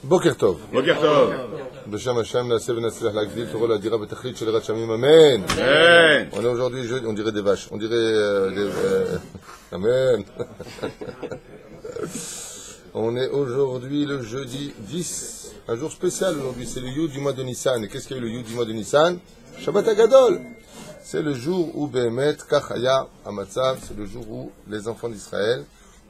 Boker Tov. Boker Tov. B'Shem Hashem, na'aseh v'natzliach l'agdil, Torah l'adira b'tachlit shel Yirat Shamim, Amen. Amen. On est aujourd'hui jeudi, on dirait des vaches, on dirait Amen. On est aujourd'hui le jeudi 10, un jour spécial aujourd'hui, c'est le Yud du mois de Nissan. Et qu'est-ce qu'il y a eu le Yud du mois de Nissan? Shabbat HaGadol. C'est le jour où Behemet, Kachaya, Amatzav, c'est le jour où les enfants d'Israël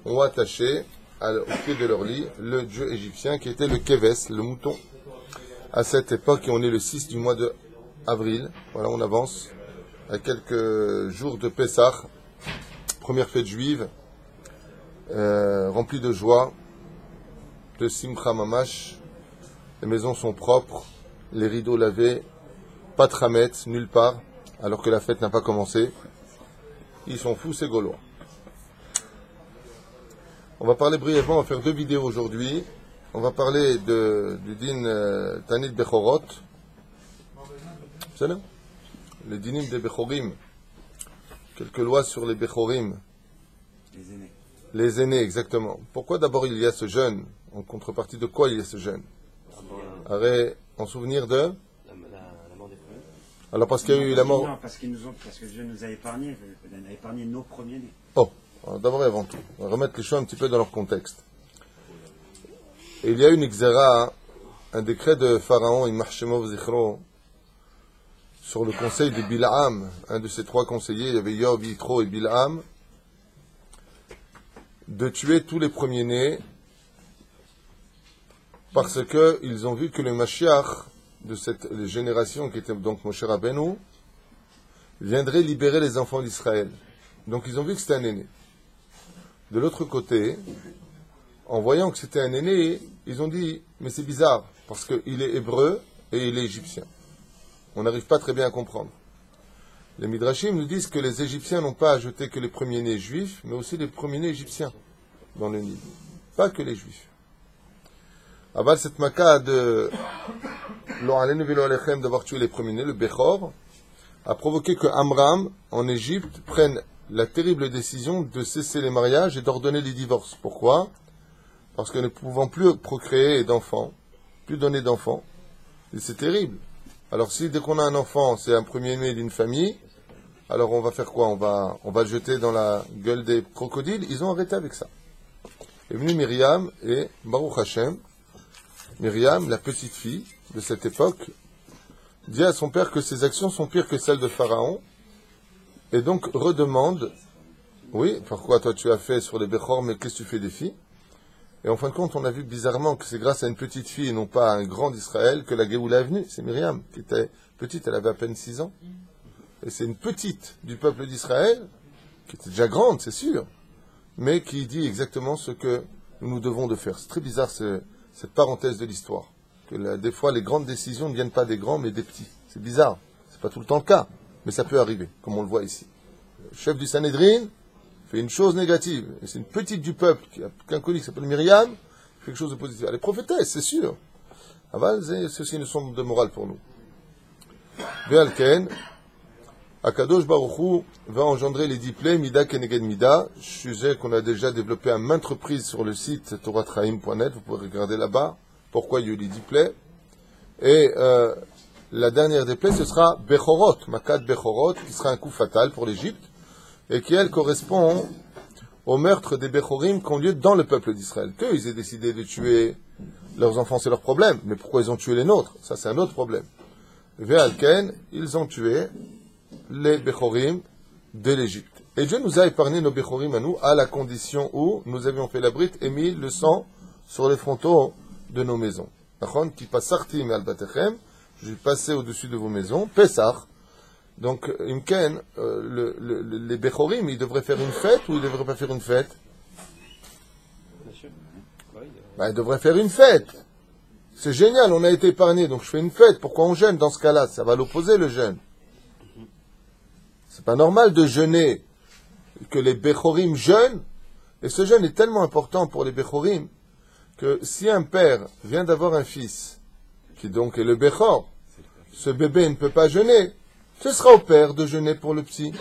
ont attaché au pied de leur lit le dieu égyptien qui était le Keves, le mouton. À cette époque, et on est le 6 du mois de avril, voilà, on avance à quelques jours de Pessah, première fête juive, remplie de joie, de Simcha Mamash. Les maisons sont propres, les rideaux lavés, pas de Hametz, nulle part, alors que la fête n'a pas commencé. Ils sont fous, ces Gaulois. On va parler brièvement, on va faire 2 vidéos aujourd'hui. On va parler du din Tanit Bechorot. C'est là le dinim des Bechorim. Quelques lois sur les Bechorim. Les aînés. Les aînés, exactement. Pourquoi d'abord il y a ce jeûne? En contrepartie de quoi il y a ce jeûne? En souvenir de La mort des premiers. Alors parce qu'il y a eu la mort... Non, parce que Dieu nous a épargné nos premiers-nés. Oh, alors d'abord et avant tout, on va remettre les choses un petit peu dans leur contexte. Et il y a une xéra, un décret de Pharaon, Yimach Shemo V'zichro, sur le conseil de Bil'am, un de ses 3 conseillers, il y avait Yob, Yitro et Bil'am, de tuer tous les premiers-nés, parce qu'ils ont vu que le Mashiach de cette génération, qui était donc Moshe Rabbeinu, viendrait libérer les enfants d'Israël. Donc ils ont vu que c'était un aîné. De l'autre côté, en voyant que c'était un aîné, ils ont dit, mais c'est bizarre, parce qu'il est hébreu et il est égyptien. On n'arrive pas très bien à comprendre. Les Midrashim nous disent que les Égyptiens n'ont pas ajouté que les premiers-nés juifs, mais aussi les premiers-nés égyptiens dans le Nil. Pas que les juifs. Aval, cette maka de Lo alenu velo alechem d'avoir tué les premiers-nés, le Bechor, a provoqué que Amram, en Égypte, prenne la terrible décision de cesser les mariages et d'ordonner les divorces. Pourquoi? Parce que ne pouvant plus procréer d'enfants, plus donner d'enfants, et c'est terrible. Alors si dès qu'on a un enfant, c'est un premier-né d'une famille, alors on va faire quoi? On va le jeter dans la gueule des crocodiles. Ils ont arrêté avec ça. Est venue Myriam et Baruch Hashem, Myriam, la petite fille de cette époque, dit à son père que ses actions sont pires que celles de Pharaon, et donc redemande, oui, pourquoi toi tu as fait sur les Bechor, mais qu'est-ce que tu fais des filles? Et en fin de compte, on a vu bizarrement que c'est grâce à une petite fille et non pas à un grand d'Israël que la Géoula est venue. C'est Myriam, qui était petite, elle avait à peine 6 ans. Et c'est une petite du peuple d'Israël, qui était déjà grande, c'est sûr, mais qui dit exactement ce que nous devons de faire. C'est très bizarre cette parenthèse de l'histoire. Que des fois, les grandes décisions ne viennent pas des grands, mais des petits. C'est bizarre. C'est pas tout le temps le cas, mais ça peut arriver, comme on le voit ici. Le chef du Sanhédrin fait une chose négative, et c'est une petite du peuple, qu'un connu qui s'appelle Myriam, fait quelque chose de positif. Elle est prophétesse, c'est sûr. Aval, c'est aussi une leçon de morale pour nous. Ve'alken, Akadosh Baruch Hu va engendrer les 10 plaies, Mida Keneged Mida. Je sais qu'on a déjà développé à maintes reprises sur le site toratraim.net, vous pouvez regarder là-bas pourquoi il y a eu les 10 plaies. Et la dernière des plaies, ce sera Bechorot, Makat Bechorot, qui sera un coup fatal pour l'Égypte, et qui, elle, correspond au meurtre des Bechorim qui ont lieu dans le peuple d'Israël. Qu'eux, ils aient décidé de tuer leurs enfants, c'est leur problème. Mais pourquoi ils ont tué les nôtres? Ça, c'est un autre problème. Ve'alken, ils ont tué les Bechorim de l'Égypte. Et Dieu nous a épargné nos Bechorim à nous, à la condition où nous avions fait la brite et mis le sang sur les frontaux de nos maisons. Qui passartim al-batechem, je vais passer au-dessus de vos maisons, Pessah. Donc, Imken, les Bechorim, ils devraient faire une fête ou ils ne devraient pas faire une fête? Ils devraient faire une fête. C'est génial, on a été épargnés, donc je fais une fête. Pourquoi on jeûne dans ce cas-là? Ça va à l'opposé, le jeûne. C'est pas normal de jeûner, que les Bechorim jeûnent. Et ce jeûne est tellement important pour les Bechorim que si un père vient d'avoir un fils, qui donc est le Bechor, ce bébé ne peut pas jeûner, ce sera au père de jeûner pour le petit.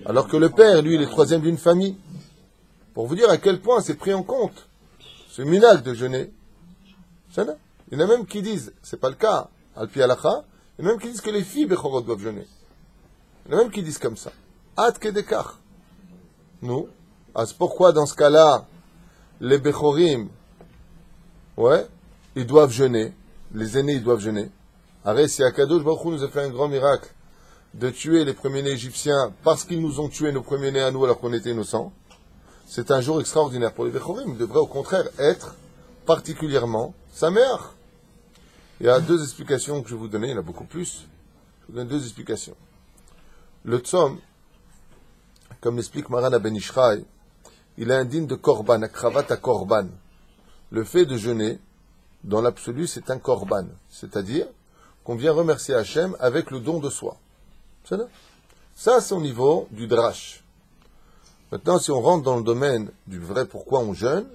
Alors que le père, lui, il est 3e d'une famille. Pour vous dire à quel point c'est pris en compte. Ce minag de jeûner. Il y en a même qui disent, c'est pas le cas, Al-Pi Halacha, il y en a même qui disent que les filles Bechorot doivent jeûner. Il y en a même qui disent comme ça. Ad Kedekach. Nous, pourquoi dans ce cas-là, les Bechorim, ouais, ils doivent jeûner, les aînés, ils doivent jeûner. Arrête, si Akadosh Baruch Hu nous a fait un grand miracle de tuer les premiers-nés égyptiens parce qu'ils nous ont tué nos premiers-nés à nous alors qu'on était innocents, c'est un jour extraordinaire pour les Bechorim. Ils devraient au contraire être particulièrement sa mère. Il y a deux explications que je vais vous donner, il y en a beaucoup plus. Je vous donne deux explications. Le Tzom, comme l'explique Maran Ben Ishraï, il est indigne de Korban, Akravat à Korban. Le fait de jeûner, dans l'absolu, c'est un Korban. C'est-à-dire qu'on vient remercier Hachem avec le don de soi. Ça, c'est au niveau du drash. Maintenant, si on rentre dans le domaine du vrai pourquoi on jeûne,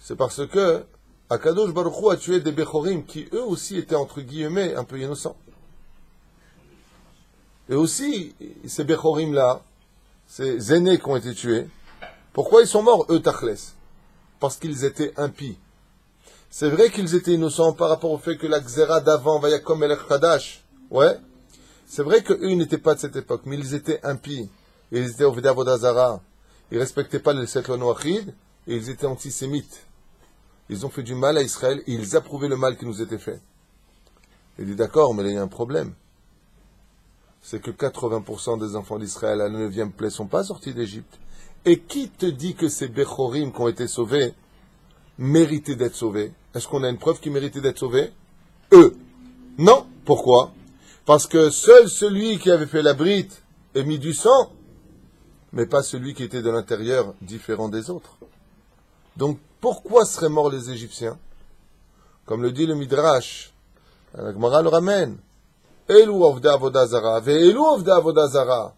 c'est parce que Akadosh Baruch Hu a tué des Bechorim qui, eux aussi, étaient, entre guillemets, un peu innocents. Et aussi, ces Bechorim-là, ces aînés qui ont été tués, pourquoi ils sont morts, eux, Tachles? Parce qu'ils étaient impies. C'est vrai qu'ils étaient innocents par rapport au fait que la Xéra d'avant, Vayakom Elech Chadash, ouais, c'est vrai qu'eux, ils n'étaient pas de cette époque, mais ils étaient impies. Et ils étaient au Veda Vodazara. Ils ne respectaient pas le Sefer Noachid, et ils étaient antisémites. Ils ont fait du mal à Israël, et ils approuvaient le mal qui nous était fait. Il dit, d'accord, mais là, il y a un problème. C'est que 80% des enfants d'Israël à la 9e plaie ne sont pas sortis d'Égypte. Et qui te dit que ces Bechorim qui ont été sauvés méritaient d'être sauvés? Est-ce qu'on a une preuve qu'ils méritaient d'être sauvés? Eux. Non. Pourquoi? Parce que seul celui qui avait fait la brite ait mis du sang, mais pas celui qui était de l'intérieur différent des autres. Donc, pourquoi seraient morts les Égyptiens? Comme le dit le Midrash, la Gemara le ramène. Elu ovda avodazara, ve elu ovda avodazara.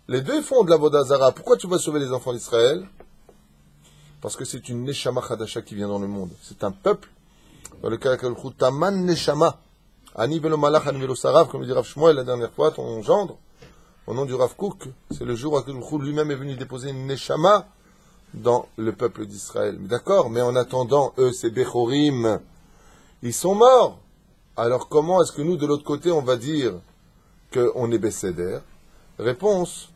Les deux font de l'avodazara. Pourquoi tu vas sauver les enfants d'Israël? Parce que c'est une neshama chadasha qui vient dans le monde. C'est un peuple dans lequel taman neshama. Ani velo malach, ani velo sarav, comme le dit Rav Shmuel la dernière fois, ton gendre, au nom du Rav Kook, c'est le jour où lui-même est venu déposer une neshama dans le peuple d'Israël. D'accord, mais en attendant, eux, ces Bechorim, ils sont morts. Alors comment est-ce que nous, de l'autre côté, on va dire qu'on est Besséder? Réponse,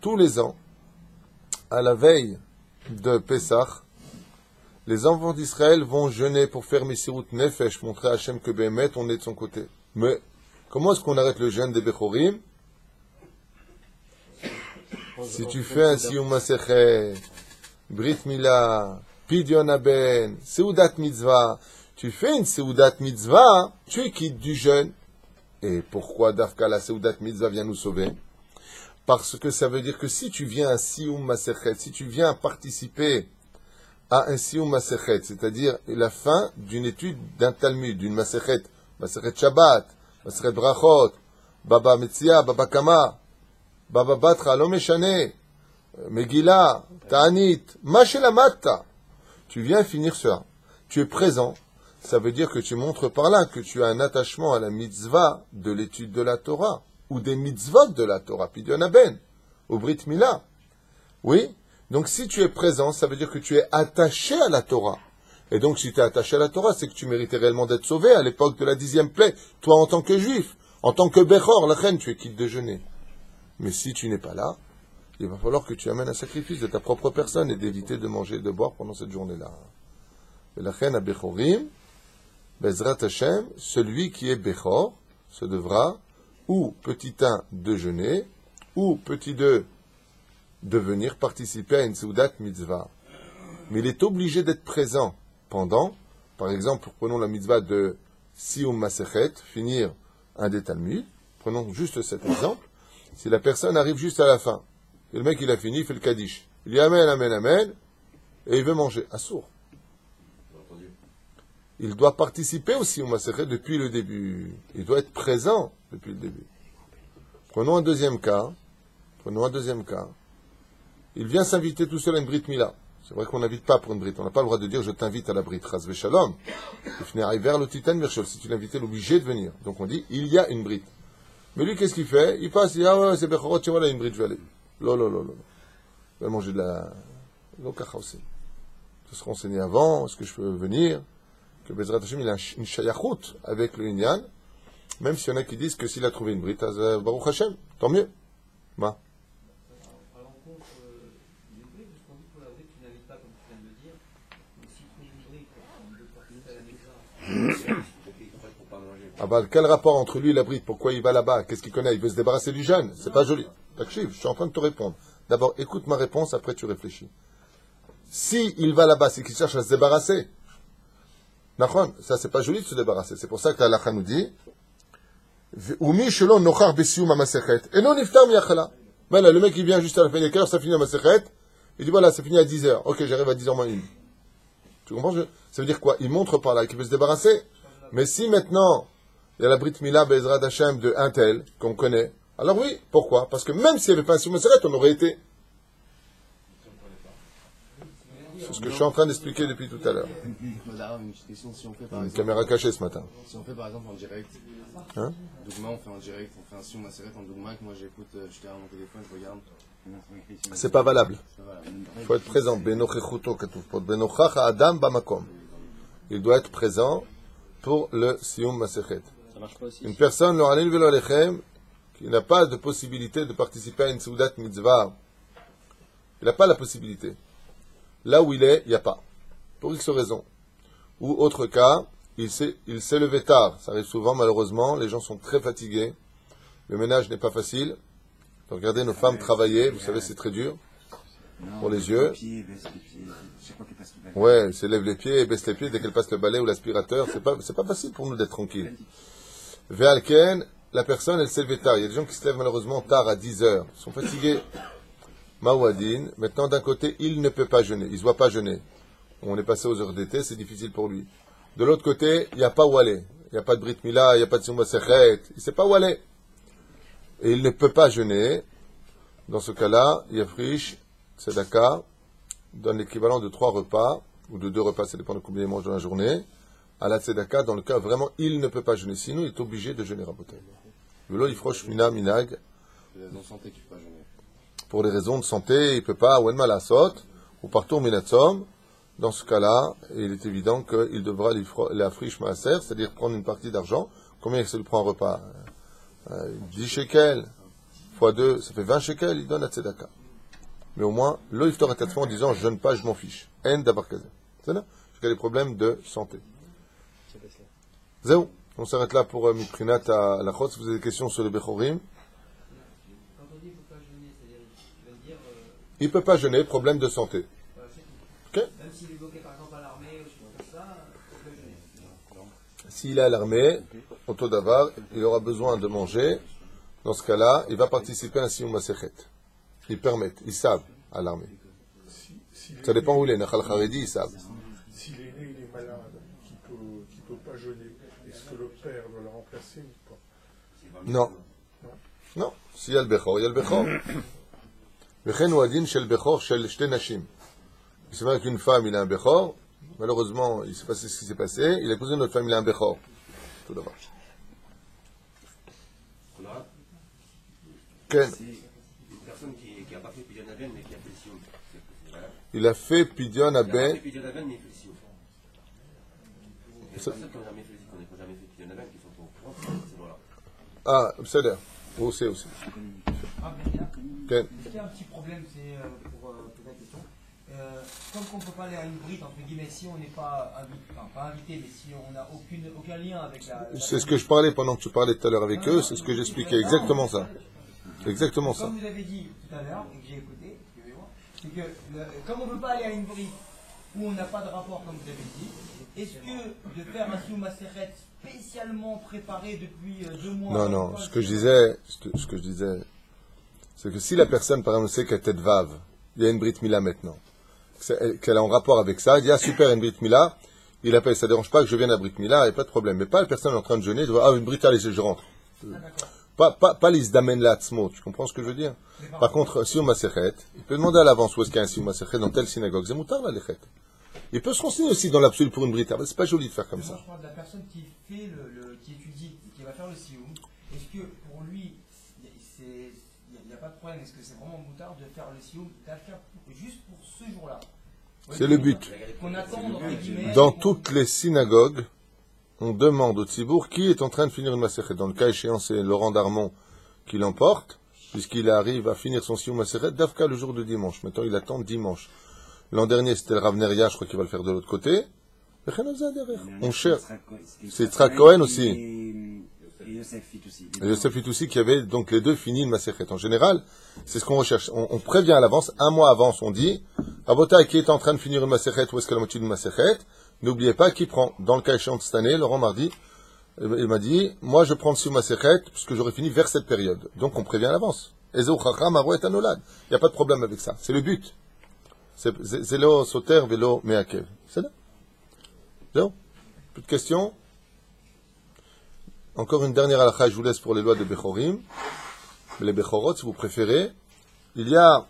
tous les ans, à la veille de Pessah, les enfants d'Israël vont jeûner pour faire Messirut Nefesh, montrer à Hachem que Bémet, on est de son côté. Mais comment est-ce qu'on arrête le jeûne des Bechorim? Si tu fais un Siyum Masechet, Brit Mila, Pidyon Aben, Seudat Mitzvah, tu fais une Seudat Mitzvah, tu es quitte du jeûne. Et pourquoi Dafka la Seudat Mitzvah vient nous sauver? Parce que ça veut dire que si tu viens à Siyum Masechet, si tu viens participer à un Siyum Masechet, c'est-à-dire la fin d'une étude d'un Talmud, d'une Masechet, Masechet Shabbat, Masechet Brachot, Baba Metzia, Baba Kama, Baba Batra, Lomeshane, Megillah, Ta'anit, Mashelamatta. Tu viens finir ça. Tu es présent. Ça veut dire que tu montres par là que tu as un attachement à la mitzvah de l'étude de la Torah, ou des mitzvot de la Torah, Pidyon Aben, au Brit Mila. Oui? Donc si tu es présent, ça veut dire que tu es attaché à la Torah. Et donc si tu es attaché à la Torah, c'est que tu méritais réellement d'être sauvé à l'époque de la 10e plaie. Toi en tant que juif, en tant que Bechor, la reine, tu es quitte de jeûner. Mais si tu n'es pas là, il va falloir que tu amènes un sacrifice de ta propre personne et d'éviter de manger et de boire pendant cette journée-là. Et la reine à Bechorim, Bezrat Hashem, celui qui est Bechor, se devra, ou petit 1, de jeûner, ou petit 2, de venir participer à une Seudat Mitzvah. Mais il est obligé d'être présent pendant, par exemple, prenons la Mitzvah de Siyum Masechet, finir un des Talmud, prenons juste cet exemple, si la personne arrive juste à la fin, et le mec il a fini, il fait le Kaddish, il dit Amen, Amen, Amen, et il veut manger, assourd. Il doit participer aussi au Masechet depuis le début. Il doit être présent depuis le début. Prenons un deuxième cas. Il vient s'inviter tout seul à une Brit Mila. C'est vrai qu'on n'invite pas pour une Brit. On n'a pas le droit de dire je t'invite à la Brit. Chas v'shalom. Si tu l'invites, il est obligé de venir. Donc on dit il y a une Brit. Mais lui, qu'est-ce qu'il fait? Il passe, il dit ah ouais, c'est Bechorot, tu vois là, une Brit, je vais aller. Il va manger de la. Se renseigner avant, est-ce que je peux venir? que Bezrat Hashem, il a une shayachut avec le Inyan, même s'il y en a qui disent que s'il a trouvé une brite, Baruch Hashem, tant mieux. Ma. À l'encontre des briques, parce qu'on dit pour la brique, tu n'invites pas, comme tu viens de le dire, mais s'il trouve une brique, de participer à la maison, Ah bah, quel rapport entre lui et la brite? Pourquoi il va là-bas? Qu'est-ce qu'il connaît? Il veut se débarrasser du jeune. C'est pas joli. Takchiv, je suis en train de te répondre. D'abord, écoute ma réponse, après tu réfléchis. Si il va là-bas, c'est qu'il cherche à se débarrasser. Nachon, ça c'est pas joli de se débarrasser. C'est pour ça que la halakha nous dit Umi shelon nochar besium ha-masechet. Et non niftar miyachala. Ben là, le mec il vient juste à la fin des heures, ça finit à masechet. Il dit voilà, ça finit à 10h. Ok, j'arrive à 10h moins une. Tu comprends? Ça veut dire quoi? Il montre par là qu'il veut se débarrasser. Mais si maintenant, il y a la Brit Mila Bezrat Hashem de un tel, qu'on connaît, alors oui, pourquoi? Parce que même s'il n'y avait pas un Sioum Maseret, on aurait été. C'est ce que je suis en train d'expliquer depuis tout à l'heure. Madame, une petite question, si on fait par Une exemple, caméra cachée ce matin. si on fait par exemple en direct, Hein? Dougma, on fait en direct, on fait un Sioum Maseret en Dougma, que moi j'écoute, je tiens mon téléphone, je regarde, C'est pas valable. ça va. Il faut être présent. Benochechuto katuv pod. Benochach ha'adam bamakom. Il doit être présent pour le Sioum Masechet. Ça marche pas aussi. Une personne, lo alin velo alechem, qui n'a pas de possibilité de participer à une Soudat Mitzvah, il n'a pas la possibilité. Là où il est, il n'y a pas. Pour X raison. Ou autre cas, il s'est levé tard. Ça arrive souvent, malheureusement. Les gens sont très fatigués. Le ménage n'est pas facile. Regardez nos femmes travailler. Vous savez, c'est très dur. Pour les yeux. Ouais, elle se lève les pieds et baisse les pieds dès qu'elle passe le balai ou l'aspirateur. C'est pas facile pour nous d'être tranquilles. Ve'alken, la personne, elle s'est levée tard. Il y a des gens qui se lèvent malheureusement tard à 10h. Ils sont fatigués. Maouadine. Maintenant, d'un côté, il ne peut pas jeûner. Il ne doit pas jeûner. On est passé aux heures d'été, c'est difficile pour lui. De l'autre côté, il n'y a pas où aller. Il n'y a pas de Brit Mila, il n'y a pas de Sioum Masechet. Il ne sait pas où aller. Et il ne peut pas jeûner. Dans ce cas-là, Yafrish, Tzedaka, donne l'équivalent de 3 repas, ou de 2 repas, ça dépend de combien il mange dans la journée, à la Tzedaka, dans le cas vraiment, il ne peut pas jeûner. Sinon, il est obligé de jeûner à Botel. Velo Yifrosh Mina Minag. C'est la santé qui peut pas jeûner. Pour des raisons de santé, il ne peut pas, ou Malasot, ou partout Minatzom. Dans ce cas-là, il est évident qu'il devra la friche maaser, c'est-à-dire prendre une partie d'argent. Combien ça lui prend un repas? 10 shekels, fois 2, ça fait 20 shekels, il donne à Tzedaka. Mais au moins, lo yiftor en disant, je jeûne pas, je m'en fiche. En d'abar kazé. C'est là? Parce qu'il y a des problèmes de santé. Zéou. On s'arrête là pour Miprinat à la Chotz. Si vous avez des questions sur le Bechorim. quand on dit qu'il ne faut pas jeûner, c'est-à-dire, il veut dire, Il ne peut pas jeûner, problème de santé. voilà, c'est tout. Ok? Même s'il est bloqué par exemple à l'armée ou je sais pas comme ça, il peut jeûner. S'il est à l'armée, au Todavar, il aura besoin de manger. Dans ce cas-là, il va participer à un Sioum Masechet. Ils permettent, ils savent à l'armée. Ça dépend où il est. Nachal Haredi, ils savent. Si l'aîné il est malade, qui peut pas jeûner, est-ce que le père doit le remplacer ou pas? Non. Non. S'il y a le Bechor, il y a le Bechor. Vechen ou adin shel Bechor shel shte nashim. C'est vrai qu'une femme, il a un Bechor. Malheureusement, il s'est passé ce qui s'est passé. Il a épousé une autre femme, il a un Bechor. Tout d'abord. Ken. C'est une personne qui n'a pas fait Pidyon Aben, mais qui a fait le Sioum. Il a fait Pidyon Il n'a pas fait Aben. Pidyon Aben, mais il fait le Sioum. Il y a des personnes qui n'ont jamais fait Pidyon Aben, qui sont au courant, c'est voilà. Ah, c'est là. Où c'est aussi. Ah, bien. Ken. Il y a un petit problème, c'est pour poser la question. Comme on ne peut pas aller à une bride, entre guillemets, si on n'est pas invité, enfin pas invité, mais si on n'a aucun lien avec la. C'est ce que je parlais pendant que tu parlais tout à l'heure avec eux. C'est ce que j'expliquais. Exactement ça. Exactement ça. Comme vous avez dit tout à l'heure, et que j'ai écouté, excusez-moi, c'est que comme on ne peut pas aller à une bride où on n'a pas de rapport, comme vous avez dit, est-ce que de faire un Sioum Masechet spécialement préparé depuis 2 mois. Non, non. Ce que je disais, c'est que si la personne, par exemple, sait qu'elle est tête vave, il y a une Brit Mila maintenant, qu'elle est en rapport avec ça, il dit, ah super, il y a une Brit Mila, il appelle, ça ne dérange pas que je vienne à Brit Mila, il n'y a pas de problème. Mais pas la personne en train de jeûner, ah, une Brit, allez, je rentre. Pas les damen latzmo, tu comprends ce que je veux dire? Par contre, si on Masechet, il peut demander à l'avance où est-ce qu'il y a un Sioum Masechet dans telle synagogue. C'est moutar la lechet. Il peut se renseigner aussi dans l'absolu pour une brita. C'est pas joli de faire comme ça. Je parle de la personne qui fait qui étudie, qui va faire le sioum. Est-ce que pour lui, il n'y a pas de problème? Est-ce que c'est vraiment moutard de faire le sioum juste pour ce jour-là? C'est le but. Qu'on attend, entre guillemets. Dans toutes les synagogues, on demande au Tzibour qui est en train de finir une Masechet. Dans le cas échéant, c'est Laurent Darmon qui l'emporte, puisqu'il arrive à finir son Sioum Masechet d'Afka le jour de dimanche. Maintenant, il attend dimanche. L'an dernier, c'était le Rav Neria, je crois qu'il va le faire de l'autre côté. On cherche. C'est Yitzhak Cohen aussi. Et Yosef Fitoussi. Et Yosef Fitoussi qui avait donc les deux fini une Masechet. En général, c'est ce qu'on recherche. On prévient à l'avance, un mois avance, on dit, Rabota qui est en train de finir une Masechet, ou est-ce qu'elle a moitié d'une Masechet? N'oubliez pas qui prend. Dans le cas échéant de cette année, Laurent Mardi, il m'a dit, moi je prends sur Masechet, puisque j'aurais fini vers cette période. Donc on prévient à l'avance. Il n'y a pas de problème avec ça. C'est le but. C'est le soter vélo meakev. C'est là. Non? Plus de questions? Encore une dernière halakha, je vous laisse pour les lois de Bechorim. Les Bechorot, si vous préférez. Il y a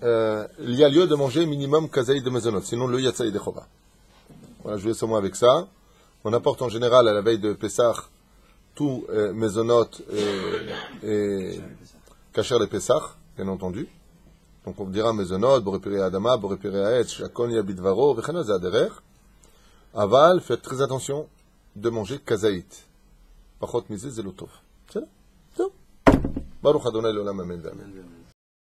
lieu de manger minimum kazaï de mezonot, sinon le yatsaï de chova. Voilà, je vous laisse au moins avec ça. On apporte en général à la veille de Pessah tout mezonot et kasher les Pessah, bien entendu. Donc on dira mezonot, borepere adama, borepere aetz, shakon yabidvaro, vechana zaderer. Aval, faites très attention de manger kazaït. Pachot misé zelotov. C'est là. Baruch Adonai l'olam amen.